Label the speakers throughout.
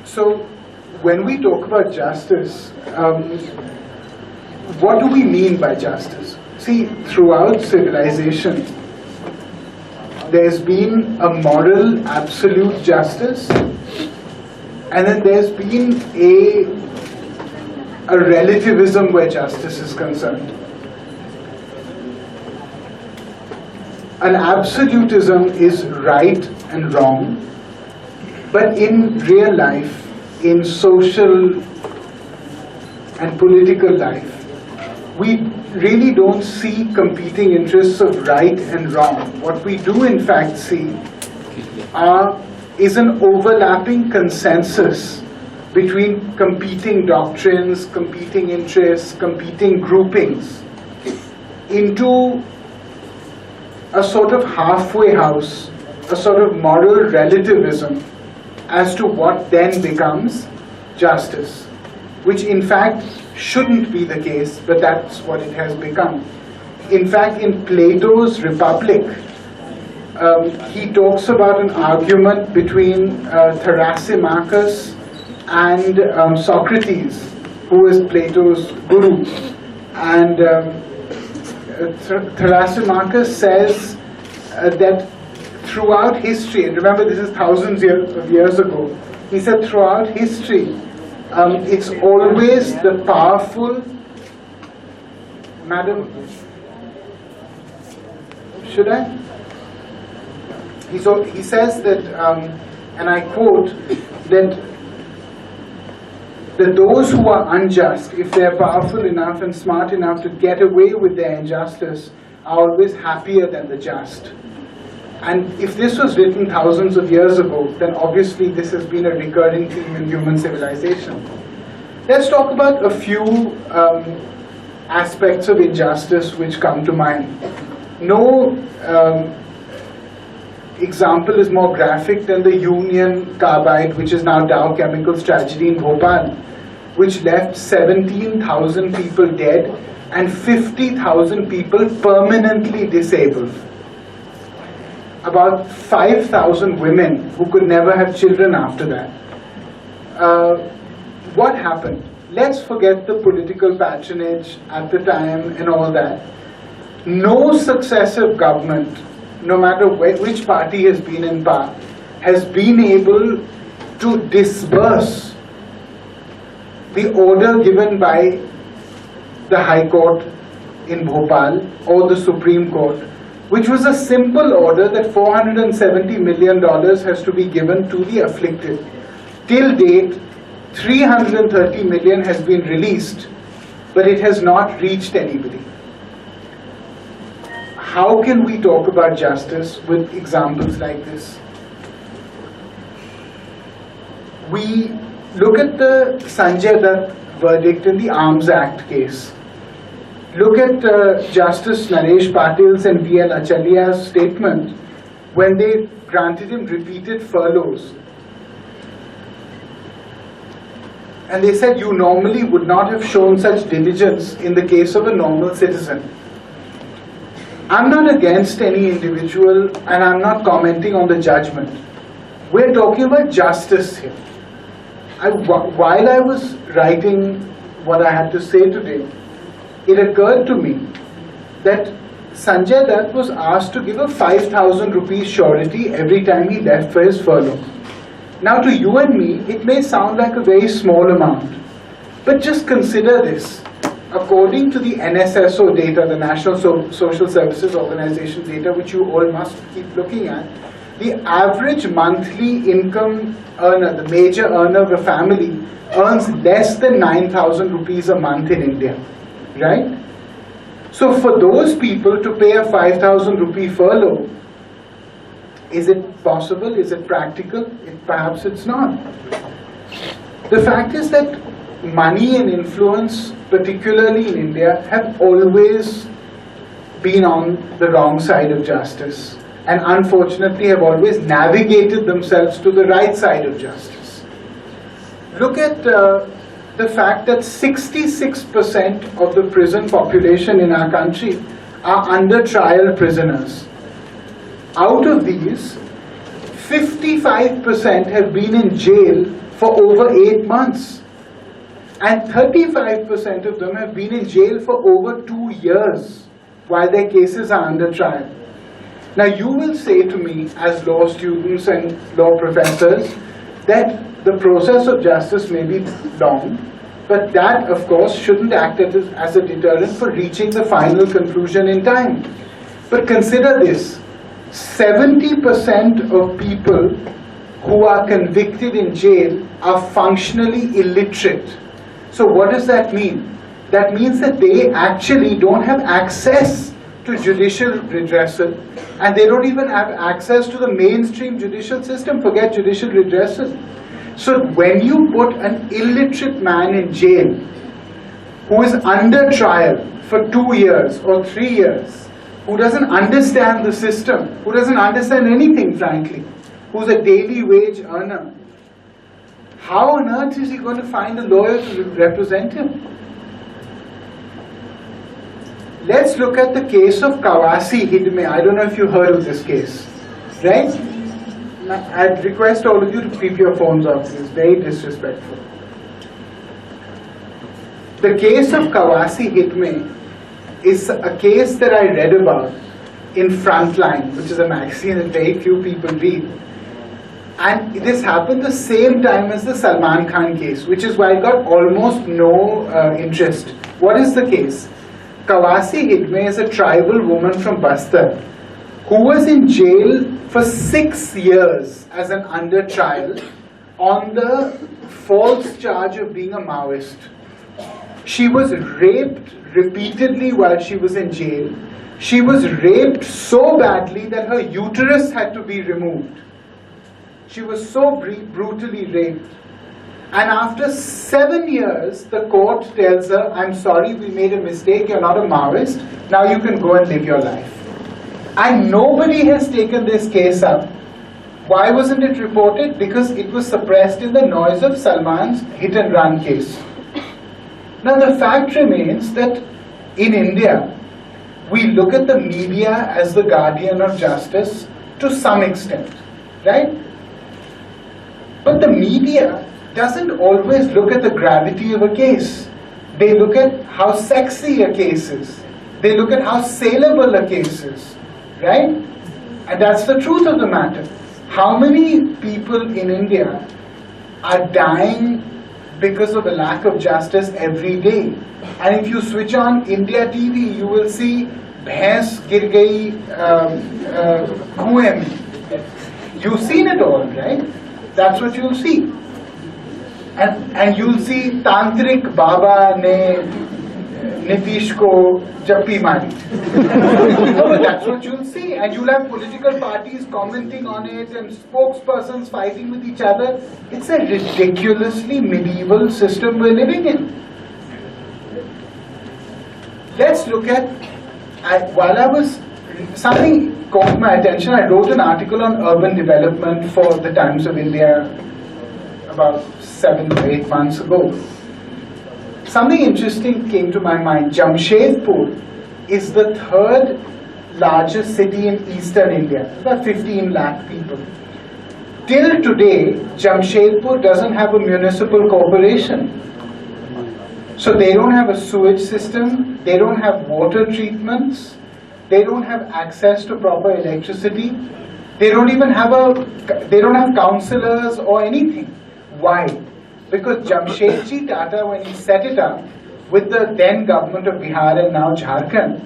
Speaker 1: So, when we talk about justice, what do we mean by justice? See, throughout civilization, there's been a moral absolute justice, and then there's been a relativism where justice is concerned. An absolutism is right and wrong, but in real life, in social and political life, we really don't see competing interests of right and wrong. What we do in fact see is an overlapping consensus between competing doctrines, competing interests, competing groupings into a sort of halfway house, a sort of moral relativism as to what then becomes justice, which in fact shouldn't be the case, but that's what it has become. In fact, in Plato's Republic, he talks about an argument between Thrasymachus and Socrates, who was Plato's guru. And Thrasymachus says that throughout history, and remember this is thousands of years ago, he said throughout history, it's always the powerful, madam, should I? He says that, and I quote, that those who are unjust, if they're powerful enough and smart enough to get away with their injustice, are always happier than the just. And if this was written thousands of years ago, then obviously this has been a recurring theme in human civilization. Let's talk about a few aspects of injustice which come to mind. No example is more graphic than the Union Carbide, which is now Dow Chemicals tragedy in Bhopal, which left 17,000 people dead and 50,000 people permanently disabled. About 5,000 women who could never have children after that. What happened? Let's forget the political patronage at the time and all that. No successive government, no matter which party has been in power, has been able to disburse the order given by the High Court in Bhopal or the Supreme Court, which was a simple order that $470 million has to be given to the afflicted. Till date, $330 million has been released, but it has not reached anybody. How can we talk about justice with examples like this? We look at the Sanjay Dutt verdict in the Arms Act case. Look at Justice Naresh Patil's and B.L. Achalia's statement when they granted him repeated furloughs. And they said, you normally would not have shown such diligence in the case of a normal citizen. I'm not against any individual and I'm not commenting on the judgment. We're talking about justice here. While I was writing what I had to say today, it occurred to me that Sanjay Dutt was asked to give a 5,000 rupees surety every time he left for his furlough. Now to you and me, it may sound like a very small amount, but just consider this. According to the NSSO data, the National Social Services Organization data, which you all must keep looking at, the average monthly income earner, the major earner of a family, earns less than 9,000 rupees a month in India. Right? So for those people to pay a 5,000 rupee furlough, is it possible? Is it practical? Perhaps it's not. The fact is that money and influence, particularly in India, have always been on the wrong side of justice and unfortunately have always navigated themselves to the right side of justice. Look at the fact that 66% of the prison population in our country are under trial prisoners. Out of these, 55% have been in jail for over 8 months. And 35% of them have been in jail for over 2 years while their cases are under trial. Now you will say to me, as law students and law professors, that the process of justice may be long, but that of course shouldn't act as a deterrent for reaching the final conclusion in time. But consider this, 70% of people who are convicted in jail are functionally illiterate. So what does that mean? That means that they actually don't have access to judicial redressal, and they don't even have access to the mainstream judicial system, forget judicial redressal. So when you put an illiterate man in jail, who is under trial for 2 years or 3 years, who doesn't understand the system, who doesn't understand anything frankly, who's a daily wage earner, how on earth is he going to find a lawyer to represent him? Let's look at the case of Kawasi Hidme. I don't know if you heard of this case, right? I'd request all of you to keep your phones off. It's very disrespectful. The case of Kawasi Hidme is a case that I read about in Frontline, which is a magazine that very few people read. And this happened the same time as the Salman Khan case, which is why it got almost no interest. What is the case? Kawasi Hidme is a tribal woman from Batra who was in jail for 6 years as an under trial on the false charge of being a Maoist. She was raped repeatedly while she was in jail. She was raped so badly that her uterus had to be removed. She was so brutally raped. And after 7 years, the court tells her, I'm sorry, we made a mistake, you're not a Maoist, now you can go and live your life. And nobody has taken this case up. Why wasn't it reported? Because it was suppressed in the noise of Salman's hit and run case. Now the fact remains that in India, we look at the media as the guardian of justice to some extent, right? But the media doesn't always look at the gravity of a case. They look at how sexy a case is. They look at how saleable a case is, right? And that's the truth of the matter. How many people in India are dying because of a lack of justice every day? And if you switch on India TV, you will see Bhains gir gayi kuein mein. You've seen it all, right? That's what you'll see. And you'll see Tantrik Baba ne Nitish ko jappi mari. That's what you'll see. And you'll have political parties commenting on it and spokespersons fighting with each other. It's a ridiculously medieval system we're living in. Let's look at, something caught my attention. I wrote an article on urban development for the Times of India about 7 or 8 months ago. Something interesting came to my mind. Jamshedpur is the third largest city in eastern India, about 15 lakh people. Till today, Jamshedpur doesn't have a municipal corporation. So they don't have a sewage system, they don't have water treatments, they don't have access to proper electricity, they don't have councillors or anything. Why? Because Jamshedji Tata, when he set it up with the then government of Bihar and now Jharkhand,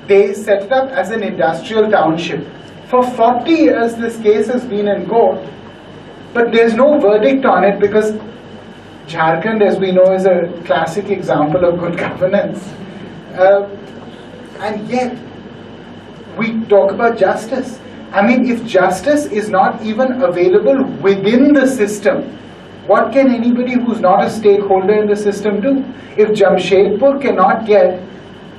Speaker 1: they set it up as an industrial township. For 40 years this case has been in court, but there's no verdict on it because Jharkhand, as we know, is a classic example of good governance. And yet, we talk about justice. I mean, if justice is not even available within the system, what can anybody who's not a stakeholder in the system do? If Jamshedpur cannot get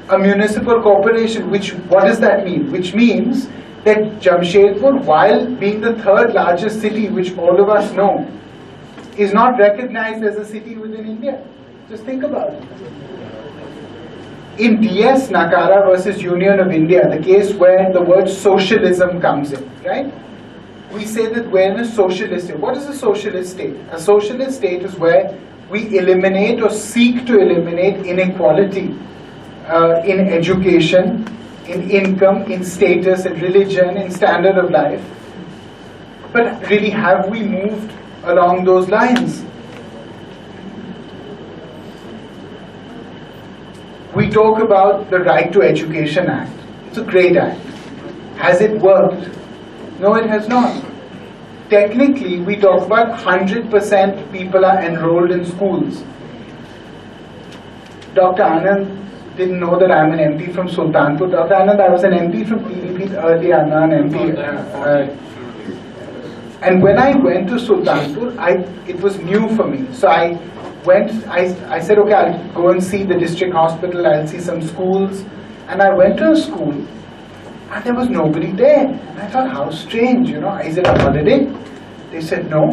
Speaker 1: a municipal corporation, what does that mean? Which means that Jamshedpur, while being the third largest city, which all of us know, is not recognized as a city within India. Just think about it. In DS Nakara versus Union of India, the case where the word socialism comes in, right? we say that we're in a socialist state. What is a socialist state? A socialist state is where we eliminate or seek to eliminate inequality in education, in income, in status, in religion, in standard of life. But really, have we moved along those lines? We talk about the Right to Education Act. It's a great act. Has it worked? No, it has not. Technically, we talk about 100% people are enrolled in schools. Dr. Anand didn't know that I'm an MP from Sultanpur. Dr. Anand, I was an MP from PDP earlier. I'm not an MP. And when I went to Sultanpur, it was new for me. So I said, okay, I'll go and see the district hospital, I'll see some schools. And I went to a school, and there was nobody there. And I thought, how strange, you know, is it a holiday? They said, no.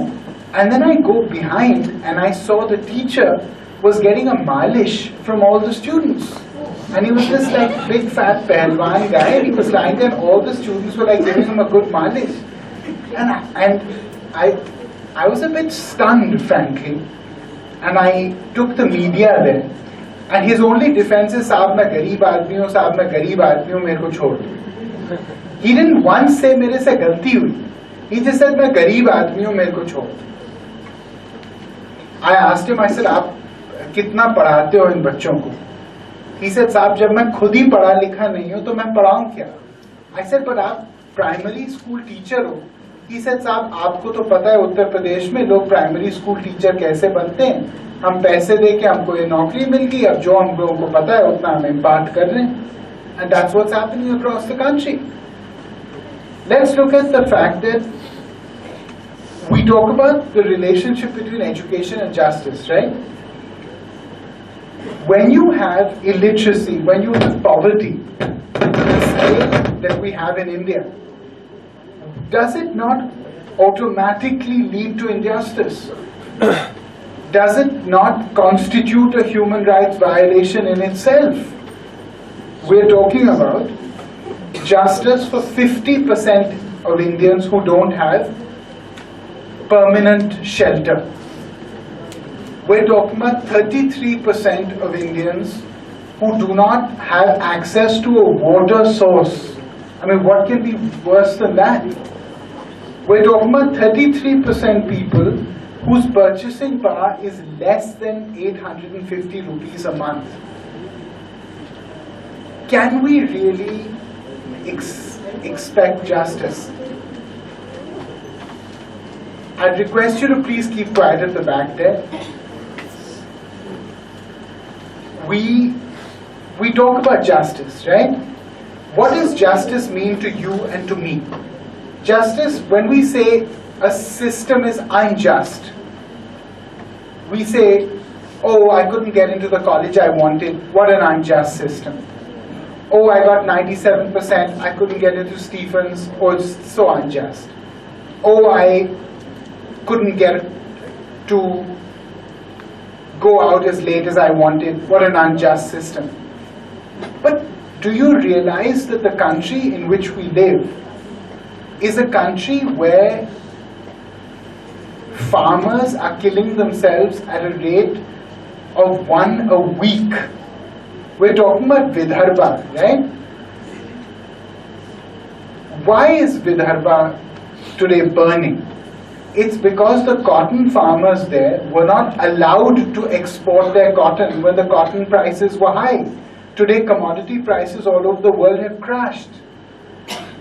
Speaker 1: And then I go behind, and I saw the teacher was getting a malish from all the students. And he was this like big fat pehlwan guy, and he was lying there, and all the students were like giving him a good malish. And I was a bit stunned, frankly. And I took the media there, and his only defense is, "Saab main gareeb aadmi hu, saab main gareeb aadmi hu, mere ko chhod." He didn't once say mere se galti hui. He just said, "Main gareeb aadmi hu, mere ko chhod." I asked him, I said, "Aap kitna padhate ho in bachchon ko?" He said, "Saab, jab main khud hi padha likha nahi hu, to main padhaun kya?" I said, "But aap primary school teacher ho." He said, "साहब आपको तो पता है उत्तर प्रदेश में लोग primary school teacher कैसे बनते हैं, हम पैसे दे के हमको ये नौकरी मिल गई, अब जो हम लोगों को पता है उतना हम इम्पार्ट कर रहे हैं." And that's what's happening across the country. Let's look at the fact that we talk about the relationship between education and justice, right? When you have illiteracy, when you have poverty, the state that we have in India, does it not automatically lead to injustice? Does it not constitute a human rights violation in itself? We're talking about justice for 50% of Indians who don't have permanent shelter. We're talking about 33% of Indians who do not have access to a water source. I mean, what can be worse than that? We're talking about 33% people whose purchasing power is less than 850 rupees a month. Can we really expect justice? I'd request you to please keep quiet at the back there. We talk about justice, right? What does justice mean to you and to me? Justice, when we say a system is unjust, we say, oh, I couldn't get into the college I wanted, what an unjust system. Oh, I got 97%, I couldn't get into Stephens, oh, it's so unjust. Oh, I couldn't get to go out as late as I wanted, what an unjust system. But do you realize that the country in which we live is a country where farmers are killing themselves at a rate of 1 a week? We're talking about Vidarbha, right? Why is Vidarbha today burning? It's because the cotton farmers there were not allowed to export their cotton when the cotton prices were high. Today commodity prices all over the world have crashed.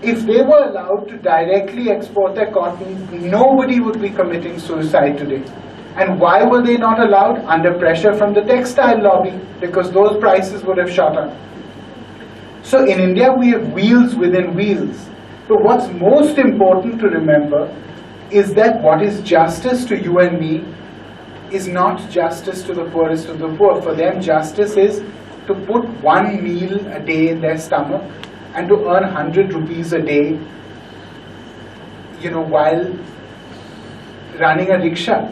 Speaker 1: If they were allowed to directly export their cotton, nobody would be committing suicide today. And why were they not allowed? Under pressure from the textile lobby, because those prices would have shot up. So in India we have wheels within wheels. But what's most important to remember is that what is justice to you and me is not justice to the poorest of the poor. For them, justice is to put one meal a day in their stomach and to earn 100 rupees a day, you know, while running a rickshaw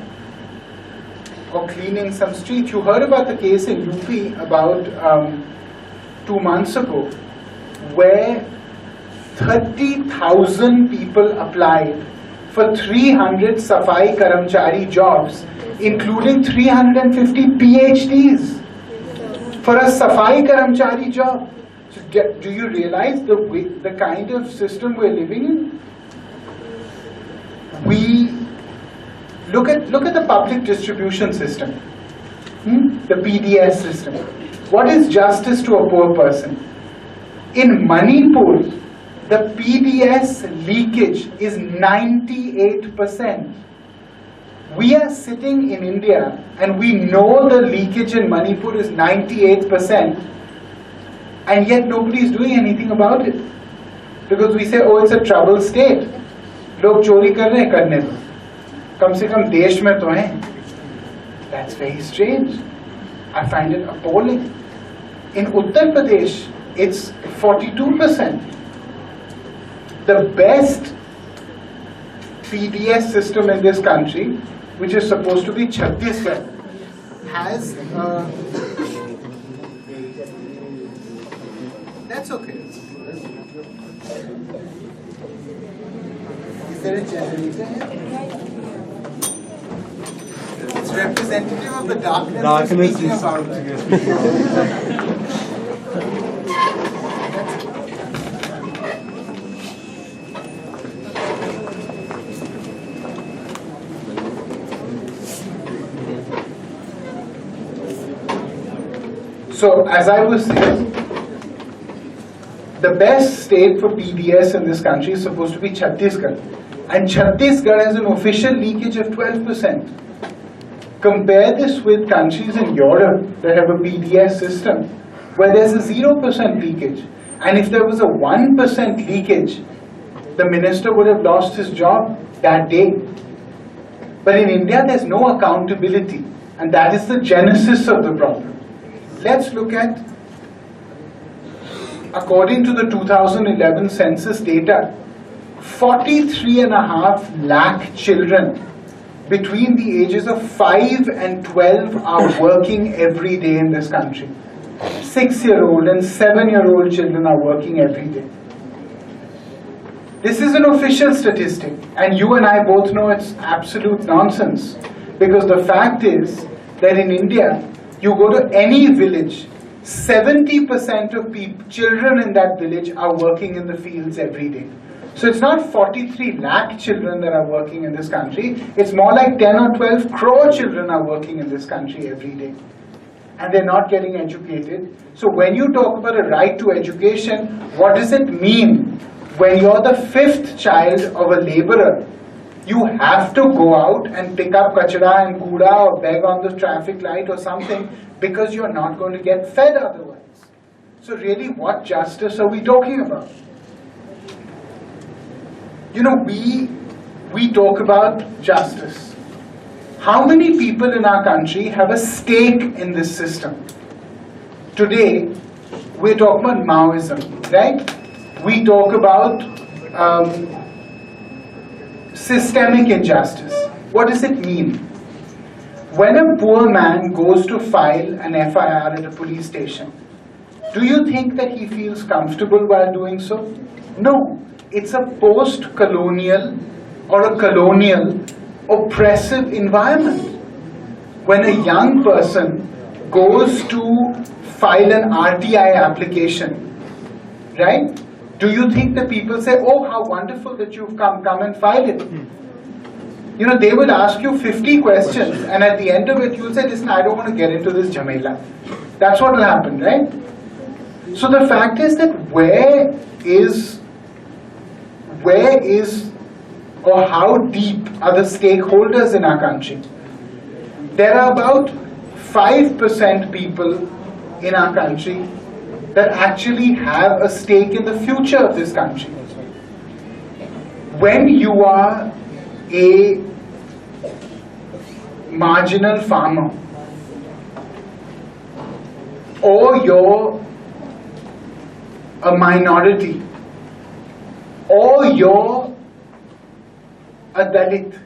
Speaker 1: or cleaning some street. You heard about the case in UP about 2 months ago, where 30,000 people applied for 300 Safai Karamchari jobs, including 350 PhDs for a Safai Karamchari job. So do you realize the kind of system we're living in? We look at the public distribution system, the PDS system. What is justice to a poor person? In Manipur, the PDS leakage is 98%. We are sitting in India and we know the leakage in Manipur is 98%, and yet nobody is doing anything about it. Because we say, oh, it's a troubled state. लोग चोरी कर रहे हैं, करने दो, कम से कम देश में तो हैं. That's very strange. I find it appalling. In Uttar Pradesh, it's 42%. The best PDS system in this country, which is supposed to be Chhattisgarh, has that's okay. Is there a generator here? It's representative of the darkness we're speaking about. So, as I was saying, the best state for PDS in this country is supposed to be Chhattisgarh. And Chhattisgarh has an official leakage of 12%. Compare this with countries in Europe that have a PDS system where there's a 0% leakage. And if there was a 1% leakage, the minister would have lost his job that day. But in India, there's no accountability. And that is the genesis of the problem. Let's look at, according to the 2011 census data, 43.5 lakh children between the ages of 5 and 12 are working every day in this country. 6-year-old and 7-year-old children are working every day. This is an official statistic, and you and I both know it's absolute nonsense, because the fact is that in India, you go to any village, 70% of children in that village are working in the fields every day. So it's not 43 lakh children that are working in this country, it's more like 10 or 12 crore children are working in this country every day. And they're not getting educated. So when you talk about a right to education, what does it mean? When you're the 5th child of a laborer, you have to go out and pick up kachra and kuda or beg on the traffic light or something, because you're not going to get fed otherwise. So really, what justice are we talking about? You know, we talk about justice. How many people in our country have a stake in this system? Today, we're talking about Maoism, right? We talk about systemic injustice. What does it mean? When a poor man goes to file an FIR at a police station, do you think that he feels comfortable while doing so? No. It's a post-colonial or a colonial oppressive environment. When a young person goes to file an RTI application, right? Do you think that people say, oh, how wonderful that you've come and file it? You know, they will ask you 50 questions, and at the end of it, you'll say, listen, I don't want to get into this jhamela. That's what will happen, right? So the fact is that where is or how deep are the stakeholders in our country? There are about 5% people in our country that actually have a stake in the future of this country. When you are a marginal farmer, or you're a minority, or you're a Dalit,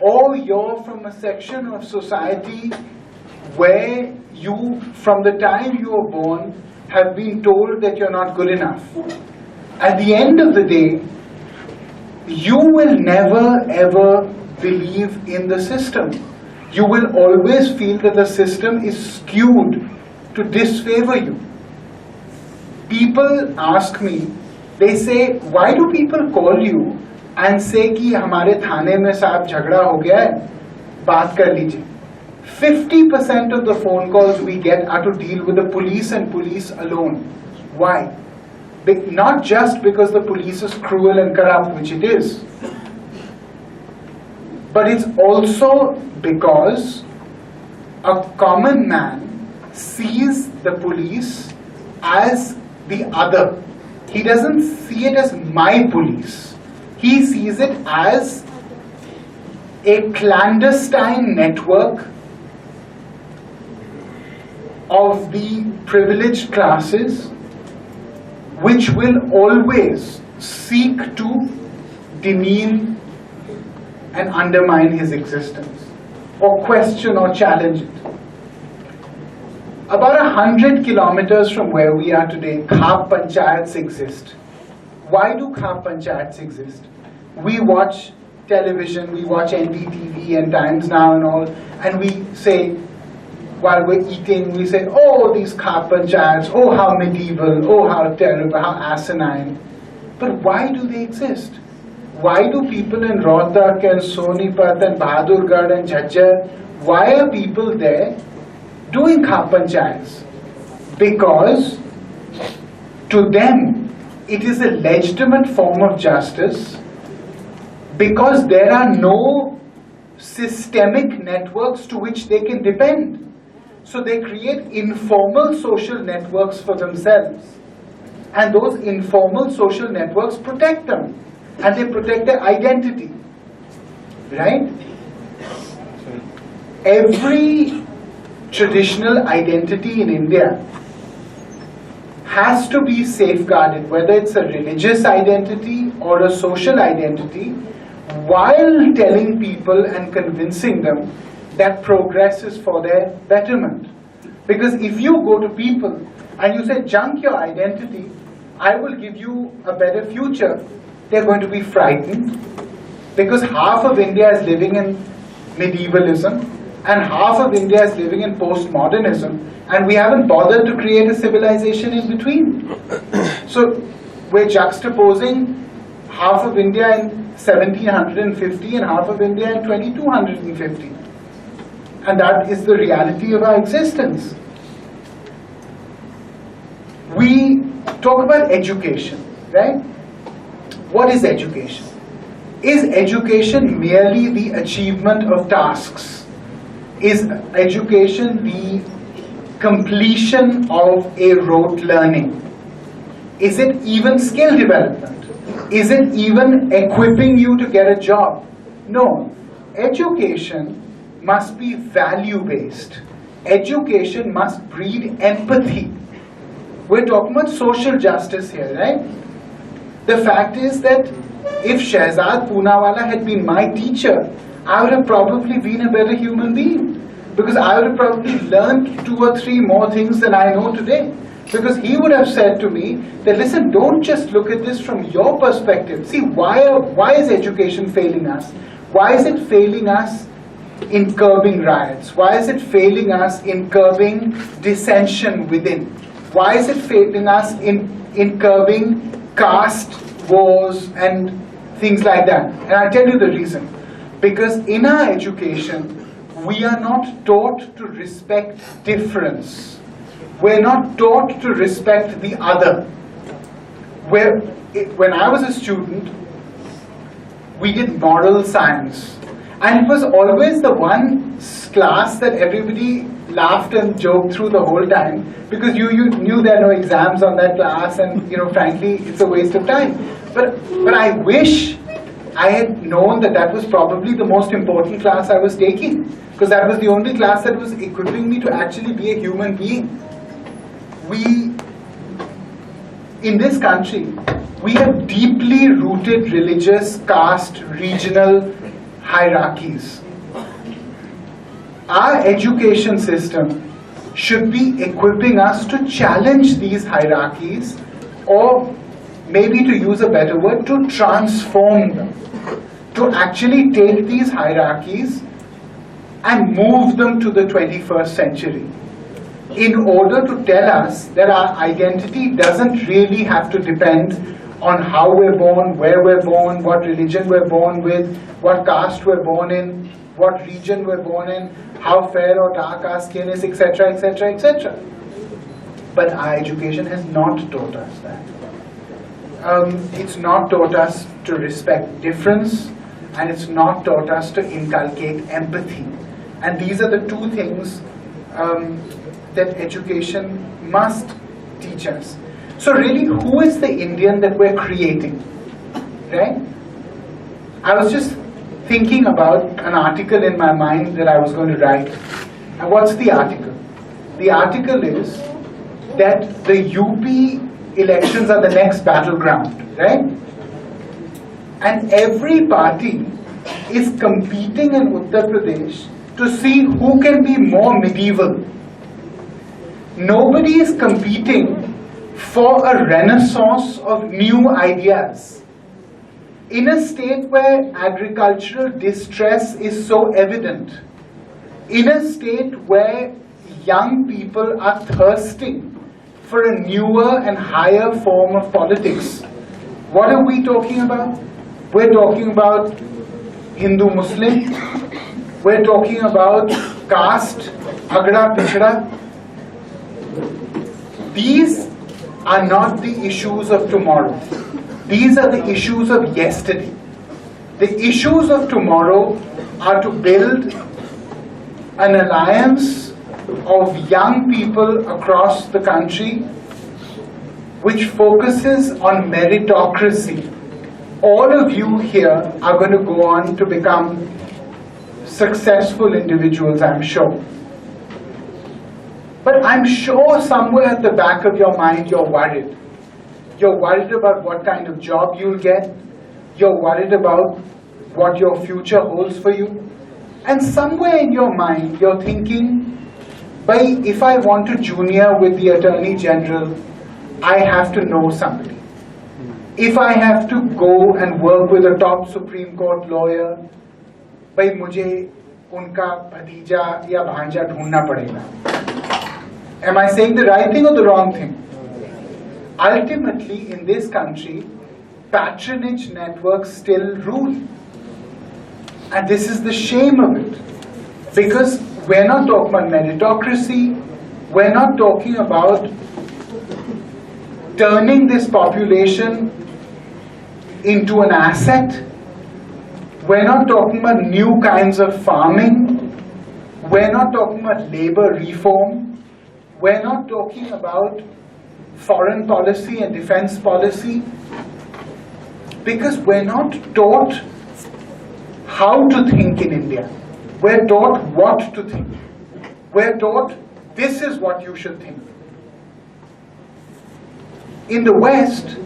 Speaker 1: or you're from a section of society where you, from the time you were born, have been told that you're not good enough. At the end of the day, you will never ever believe in the system. You will always feel that the system is skewed to disfavor you. People ask me, they say, why do people call you and say कि हमारे थाने में साहब झगड़ा हो गया है, बात कर लीजिए. 50% of the phone calls we get are to deal with the police and police alone. Why? Not just because the police is cruel and corrupt, which it is, but it's also because a common man sees the police as the other. He doesn't see it as my police. He sees it as a clandestine network of the privileged classes which will always seek to demean and undermine his existence, or question or challenge it. About 100 kilometers from where we are today, Khap Panchayats exist. Why do Khap Panchayats exist? We watch television, we watch NDTV and Times Now and all, and we say, while we're eating, we say, oh, these Khap Panchayats, oh, how medieval, oh, how terrible, how asinine. But why do they exist? Why do people in Rohtak and Sonipat and Bahadurgarh and Jhajjar, why are people there doing Khap Panchayats? Because to them, it is a legitimate form of justice, because there are no systemic networks to which they can depend. So they create informal social networks for themselves. And those informal social networks protect them. And they protect their identity. Right? Every traditional identity in India has to be safeguarded, whether it's a religious identity or a social identity, while telling people and convincing them that progress is for their betterment. Because if you go to people and you say, junk your identity, I will give you a better future, they're going to be frightened, because half of India is living in medievalism and half of India is living in postmodernism, and we haven't bothered to create a civilization in between. So we're juxtaposing half of India in 1750 and half of India in 2250. And that is the reality of our existence. We talk about education, right? What is education? Is education merely the achievement of tasks? Is education the completion of a rote learning? Is it even skill development? Is it even equipping you to get a job? No. Education must be value-based. Education must breed empathy. We're talking about social justice here, right? The fact is that if Shehzad Poonawala had been my teacher, I would have probably been a better human being, because I would have probably learned 2 or 3 more things than I know today. Because he would have said to me that, listen, don't just look at this from your perspective. See, why is education failing us? Why is it failing us in curbing riots? Why is it failing us in curbing dissension within? Why is it failing us in curbing caste wars and things like that? And I'll tell you the reason. Because in our education, we are not taught to respect difference. We're not taught to respect the other. When I was a student, we did moral science. And it was always the one class that everybody laughed and joked through the whole time, because you knew there are no exams on that class, and frankly, it's a waste of time. But I wish I had known that was probably the most important class I was taking, because that was the only class that was equipping me to actually be a human being. In this country, we have deeply rooted religious, caste, regional hierarchies. Our education system should be equipping us to challenge these hierarchies, or maybe to use a better word, to transform them, to actually take these hierarchies and move them to the 21st century in order to tell us that our identity doesn't really have to depend on how we're born, where we're born, what religion we're born with, what caste we're born in, what region we're born in, how fair or dark our skin is, etc., etc., etc. But our education has not taught us that. It's not taught us to respect difference, and it's not taught us to inculcate empathy. And these are the two things that education must teach us. So really, who is the Indian that we're creating? Right? I was just thinking about an article in my mind that I was going to write. And what's the article? The article is that the UP elections are the next battleground, right? And every party is competing in Uttar Pradesh to see who can be more medieval. Nobody is competing for a renaissance of new ideas. In a state where agricultural distress is so evident, in a state where young people are thirsting for a newer and higher form of politics, what are we talking about? We're talking about Hindu-Muslim, we're talking about caste, agda, pichda. These are not the issues of tomorrow. These are the issues of yesterday. The issues of tomorrow are to build an alliance of young people across the country which focuses on meritocracy. All of you here are going to go on to become successful individuals, I'm sure. But I'm sure somewhere at the back of your mind you're worried. You're worried about what kind of job you'll get. You're worried about what your future holds for you. And somewhere in your mind you're thinking, if I want to junior with the Attorney General, I have to know somebody. If I have to go and work with a top Supreme Court lawyer, मुझे उनका भतीजा या भांजा ढूंढना पड़ेगा. Am I saying the right thing or the wrong thing? Ultimately, in this country, patronage networks still rule. And this is the shame of it. Because we're not talking about meritocracy, we're not talking about turning this population into an asset, we're not talking about new kinds of farming, we're not talking about labor reform, we're not talking about foreign policy and defense policy, because we're not taught how to think in India. We're taught what to think. We're taught this is what you should think. In the West,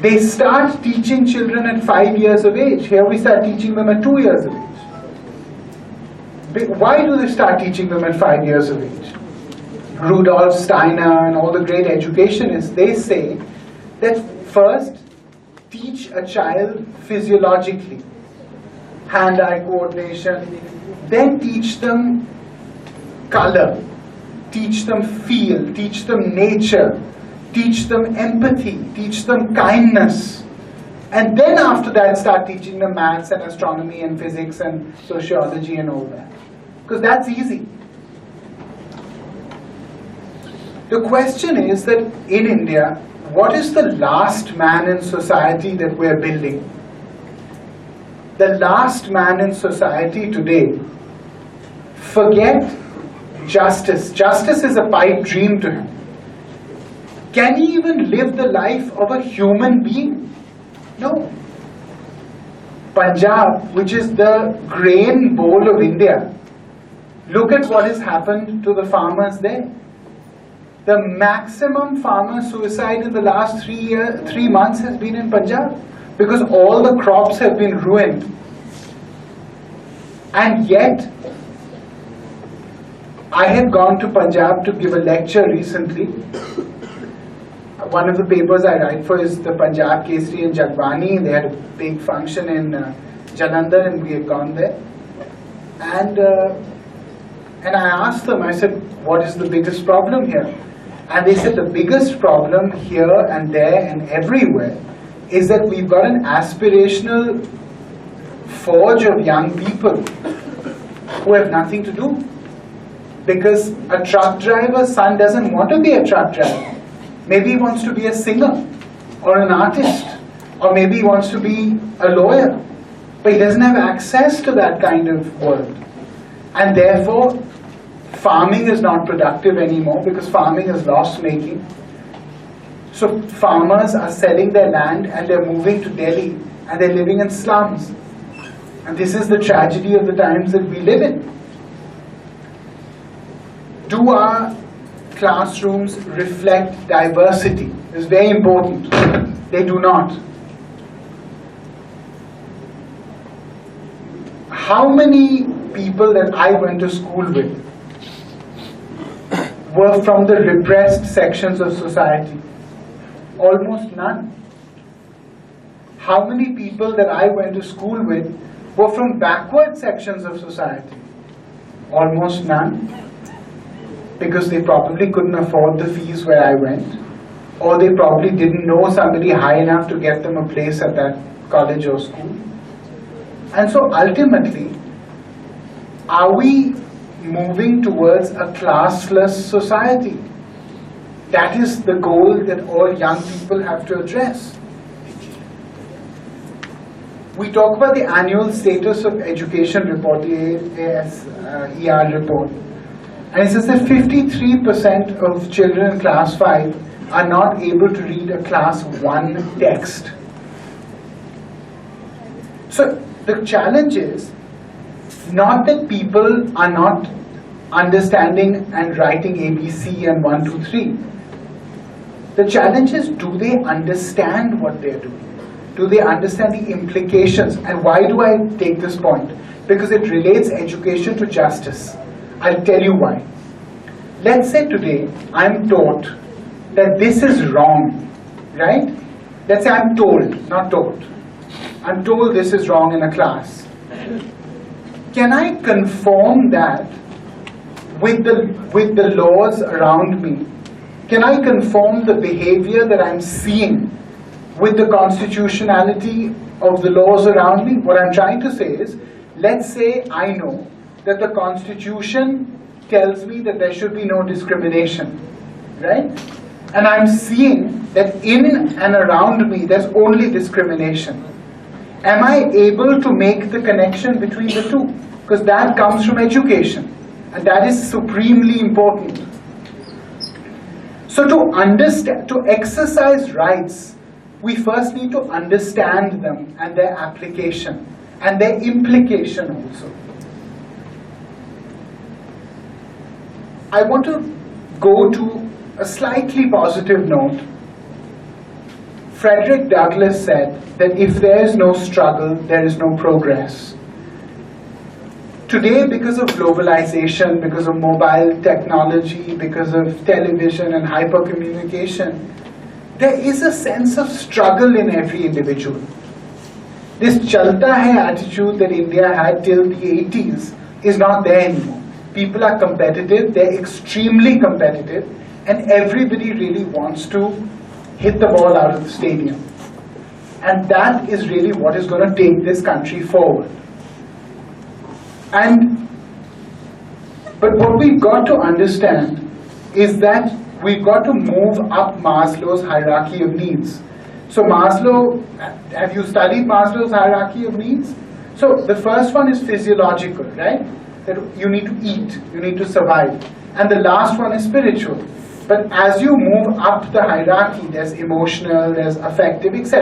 Speaker 1: they start teaching children at 5 years of age. Here we start teaching them at 2 years of age. Why do they start teaching them at 5 years of age? Rudolf Steiner and all the great educationists, they say that first teach a child physiologically, hand-eye coordination, then teach them color, teach them feel, teach them nature, teach them empathy, teach them kindness, and then after that start teaching them maths and astronomy and physics and sociology and all that, because that's easy. The question is that in India, what is the last man in society that we're building? The last man in society today, forget justice. Justice is a pipe dream to him. Can he even live the life of a human being? No. Punjab, which is the grain bowl of India, look at what has happened to the farmers there. The maximum farmer suicide in the last 3 months has been in Punjab because all the crops have been ruined. And yet, I had gone to Punjab to give a lecture recently. one of the papers I write for is the Punjab Kesari in Jagwani. They had a big function in Jalandhar, and we had gone there. And I asked them, I said, what is the biggest problem here? And they said the biggest problem here and there and everywhere is that we've got an aspirational forge of young people who have nothing to do. Because a truck driver's son doesn't want to be a truck driver. Maybe he wants to be a singer or an artist, or maybe he wants to be a lawyer. But he doesn't have access to that kind of world. And therefore, farming is not productive anymore because farming is loss-making. So farmers are selling their land and they're moving to Delhi and they're living in slums. And this is the tragedy of the times that we live in. Do our classrooms reflect diversity? It's very important. They do not. How many people that I went to school with were from the repressed sections of society? Almost none. How many people that I went to school with were from backward sections of society? Almost none. Because they probably couldn't afford the fees where I went, or they probably didn't know somebody high enough to get them a place at that college or school. And so ultimately, are we moving towards a classless society? That is the goal that all young people have to address. We talk about the annual status of education report, the ASER report. And it says that 53% of children in class 5 are not able to read a class 1 text. So the challenge is not that people are not understanding and writing ABC and 1, 2, 3. The challenge is, do they understand what they're doing? Do they understand the implications? And why do I take this point? Because it relates education to justice. I'll tell you why. Let's say today I'm taught that this is wrong, right? Let's say I'm told, not taught. I'm told this is wrong in a class. Can I conform that with the laws around me? Can I conform the behavior that I'm seeing with the constitutionality of the laws around me? What I'm trying to say is, let's say I know that the Constitution tells me that there should be no discrimination, right? And I'm seeing that in and around me there's only discrimination. Am I able to make the connection between the two? Because that comes from education, and that is supremely important. So to understand, to exercise rights, we first need to understand them and their application and their implication also. I want to go to a slightly positive note. Frederick Douglass said that if there is no struggle, there is no progress. Today, because of globalization, because of mobile technology, because of television and hypercommunication, there is a sense of struggle in every individual. This chalta hai attitude that India had till the 80s is not there anymore. People are competitive, they're extremely competitive, and everybody really wants to hit the ball out of the stadium. And that is really what is going to take this country forward. But what we've got to understand is that we've got to move up Maslow's hierarchy of needs. So Maslow, have you studied Maslow's hierarchy of needs? So the first one is physiological, right? That you need to eat, you need to survive. And the last one is spiritual. But as you move up the hierarchy, there's emotional, there's affective, etc.